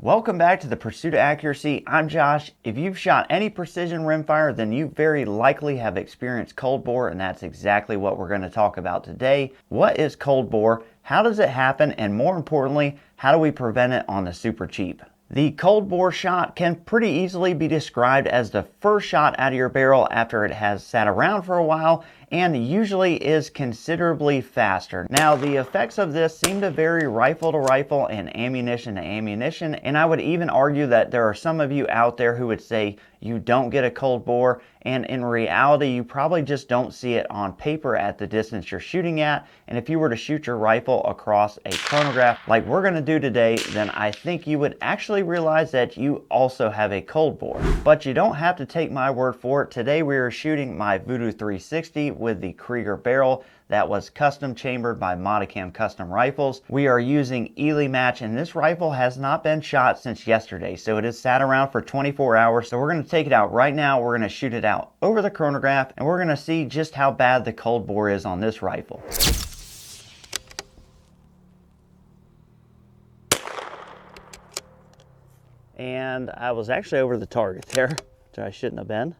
Welcome back to the Pursuit of Accuracy. I'm Josh. If you've shot any precision rimfire, then you very likely have experienced cold bore, and that's exactly what we're going to talk about today. What is cold bore? How does it happen? And more importantly, how do we prevent it on the super cheap? The cold bore shot can pretty easily be described as the first shot out of your barrel after it has sat around for a while, and usually is considerably faster. Now, the effects of this seem to vary rifle to rifle and ammunition to ammunition, and I would even argue that there are some of you out there who would say you don't get a cold bore, and in reality you probably just don't see it on paper at the distance you're shooting at. And if you were to shoot your rifle across a chronograph like we're going to do today, then I think you would actually realize that you also have a cold bore. But you don't have to take my word for it. Today we are shooting my Vudoo 360 with the Krieger barrel that was custom chambered by MCR Custom rifles. We are using Eley match, and this rifle has not been shot since yesterday, so it has sat around for 24 hours. So we're going to take it out right now. We're going to shoot it out over the chronograph, and we're going to see just how bad the cold bore is on this rifle. And I was actually over the target there, which I shouldn't have been.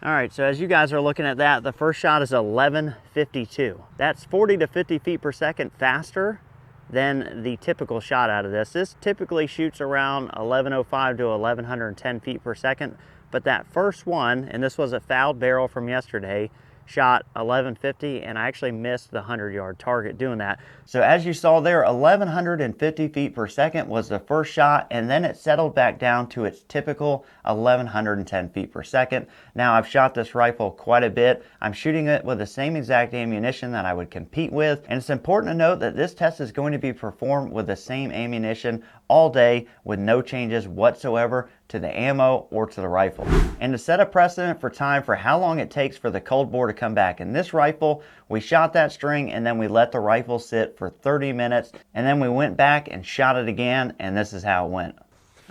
All right, so as you guys are looking at that, the first shot is 1152. That's 40 to 50 feet per second faster than the typical shot out of this. This typically shoots around 1105 to 1110 feet per second, but that first one, and this was a fouled barrel from yesterday, shot 1150, and I actually missed the 100-yard target doing that. So as you saw there, 1150 feet per second was the first shot, and then it settled back down to its typical 1110 feet per second. Now, I've shot this rifle quite a bit. I'm shooting it with the same exact ammunition that I would compete with, and it's important to note that this test is going to be performed with the same ammunition all day with no changes whatsoever to the ammo or to the rifle. And to set a precedent for time for how long it takes for the cold bore to come back in this rifle, we shot that string and then we let the rifle sit for 30 minutes, and then we went back and shot it again, and this is how it went.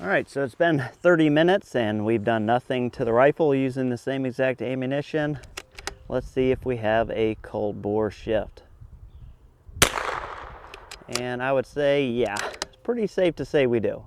All right, so it's been 30 minutes and we've done nothing to the rifle using the same exact ammunition. Let's see if we have a cold bore shift. And I would say, yeah, it's pretty safe to say we do.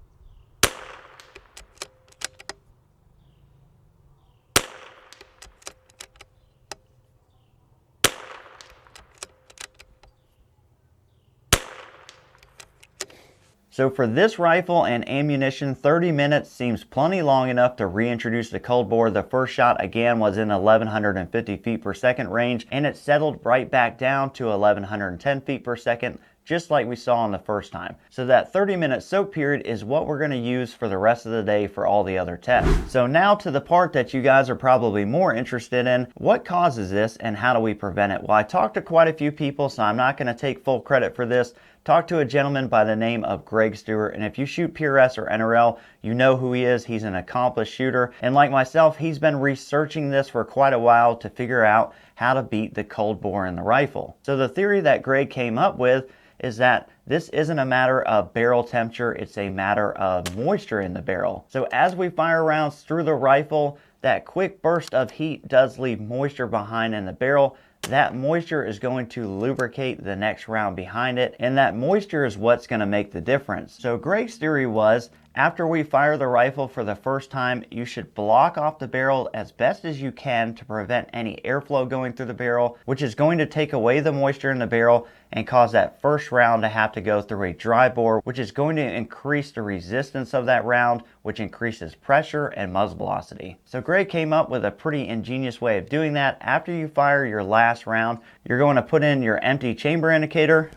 So for this rifle and ammunition, 30 minutes seems plenty long enough to reintroduce the cold bore. The first shot again was in 1150 feet per second range, and it settled right back down to 1110 feet per second, just like we saw on the first time. So that 30-minute soak period is what we're going to use for the rest of the day for all the other tests. So now to the part that you guys are probably more interested in. What causes this and how do we prevent it? Well, I talked to quite a few people, so I'm not going to take full credit for this. Talked to a gentleman by the name of Greg Stewart, and if you shoot PRS or NRL, you know who he is. He's an accomplished shooter, and like myself, he's been researching this for quite a while to figure out how to beat the cold bore in the rifle. So the theory that Greg came up with is that this isn't a matter of barrel temperature, it's a matter of moisture in the barrel. So as we fire rounds through the rifle, that quick burst of heat does leave moisture behind in the barrel. That moisture is going to lubricate the next round behind it, and that moisture is what's going to make the difference. So Greg's theory was, after we fire the rifle for the first time, you should block off the barrel as best as you can to prevent any airflow going through the barrel, which is going to take away the moisture in the barrel and cause that first round to have to go through a dry bore, which is going to increase the resistance of that round, which increases pressure and muzzle velocity. So Greg came up with a pretty ingenious way of doing that. After you fire your last round, you're going to put in your empty chamber indicator,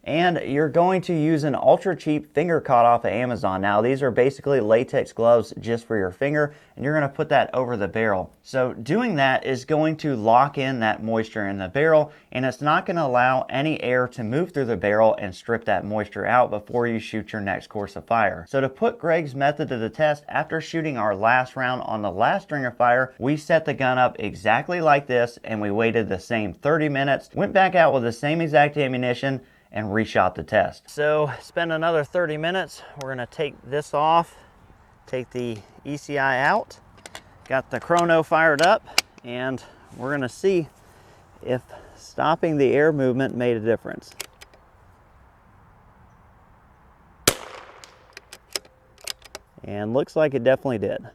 And you're going to use an ultra cheap finger caught off of Amazon. Now these are basically latex gloves just for your finger, and you're going to put that over the barrel. So doing that is going to lock in that moisture in the barrel, and it's not going to allow any air to move through the barrel and strip that moisture out before you shoot your next course of fire. So to put Greg's method to the test, after shooting our last round on the last string of fire, we set the gun up exactly like this, and we waited the same 30 minutes, went back out with the same exact ammunition, and reshot the test. So spend another 30 minutes. We're gonna take this off, take the ECI out, got the chrono fired up, and we're gonna see if stopping the air movement made a difference. And looks like it definitely did.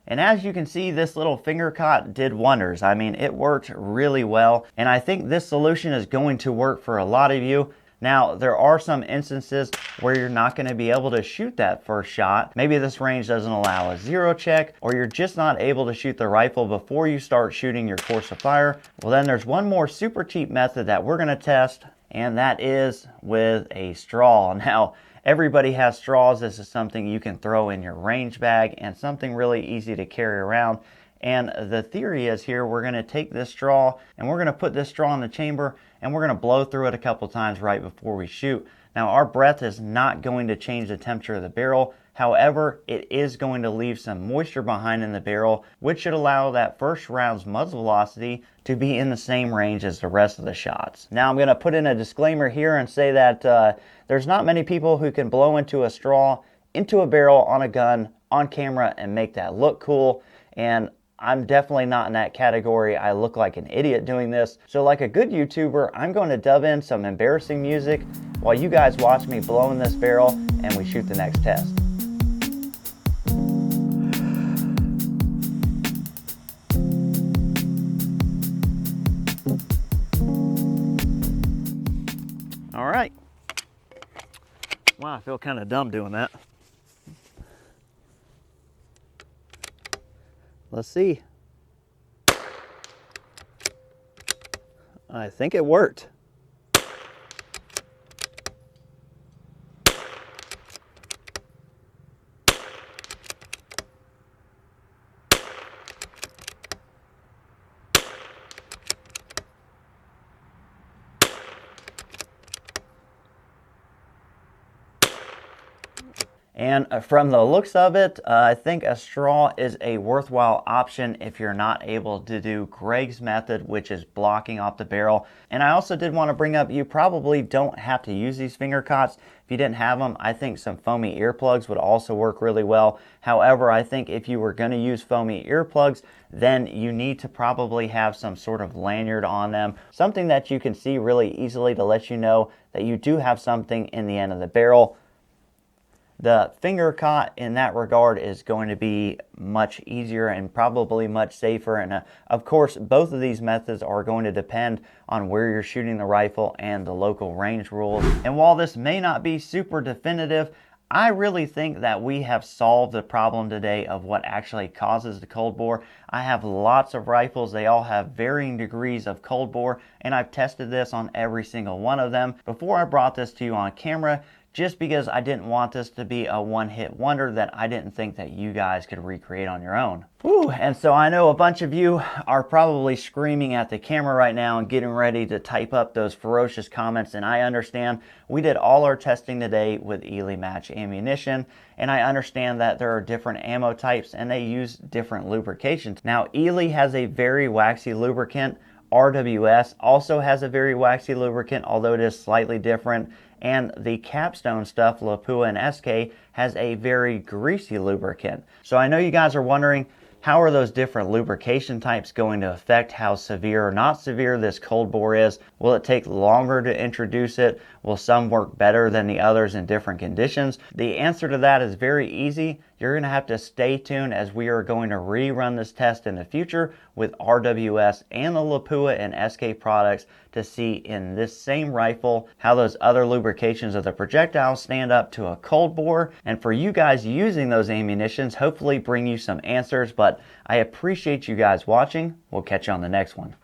And as you can see, this little finger caught did wonders. I mean, it worked really well, and I think this solution is going to work for a lot of you. Now, there are some instances where you're not going to be able to shoot that first shot. Maybe this range doesn't allow a zero check, or you're just not able to shoot the rifle before you start shooting your course of fire. Well, then there's one more super cheap method that we're going to test, and that is with a straw. Now, everybody has straws. This is something you can throw in your range bag and something really easy to carry around. And the theory is here, we're going to take this straw and we're going to put this straw in the chamber and we're going to blow through it a couple times right before we shoot. Now, our breath is not going to change the temperature of the barrel. However, it is going to leave some moisture behind in the barrel, which should allow that first round's muzzle velocity to be in the same range as the rest of the shots. Now, I'm going to put in a disclaimer here and say that there's not many people who can blow into a straw into a barrel on a gun on camera and make that look cool. And I'm definitely not in that category. I look like an idiot doing this. So like a good YouTuber, I'm going to dub in some embarrassing music while you guys watch me blow in this barrel and we shoot the next test. All right. Wow, I feel kind of dumb doing that. Let's see. I think it worked. And from the looks of it, I think a straw is a worthwhile option if you're not able to do Greg's method, which is blocking off the barrel. And I also did want to bring up, you probably don't have to use these finger cots. If you didn't have them, I think some foamy earplugs would also work really well. However, I think if you were going to use foamy earplugs, then you need to probably have some sort of lanyard on them, something that you can see really easily to let you know that you do have something in the end of the barrel. The finger caught in that regard is going to be much easier and probably much safer. And of course, both of these methods are going to depend on where you're shooting the rifle and the local range rules. And while this may not be super definitive, I really think that we have solved the problem today of what actually causes the cold bore. I have lots of rifles. They all have varying degrees of cold bore, and I've tested this on every single one of them before I brought this to you on camera, just because I didn't want this to be a one-hit wonder that I didn't think that you guys could recreate on your own. Whew. And so I know a bunch of you are probably screaming at the camera right now and getting ready to type up those ferocious comments, and I understand. We did all our testing today with Eley match ammunition, and I understand that there are different ammo types and they use different lubrications. Now, Eley has a very waxy lubricant. RWS also has a very waxy lubricant, although it is slightly different. And the Capstone stuff, Lapua and SK, has a very greasy lubricant. So I know you guys are wondering, how are those different lubrication types going to affect how severe or not severe this cold bore is? Will it take longer to introduce it? Will some work better than the others in different conditions? The answer to that is very easy. you're going to have to stay tuned as we are going to rerun this test in the future with RWS and the Lapua and SK products to see in this same rifle how those other lubrications of the projectiles stand up to a cold bore. And for you guys using those ammunitions, hopefully bring you some answers. But I appreciate you guys watching. We'll catch you on the next one.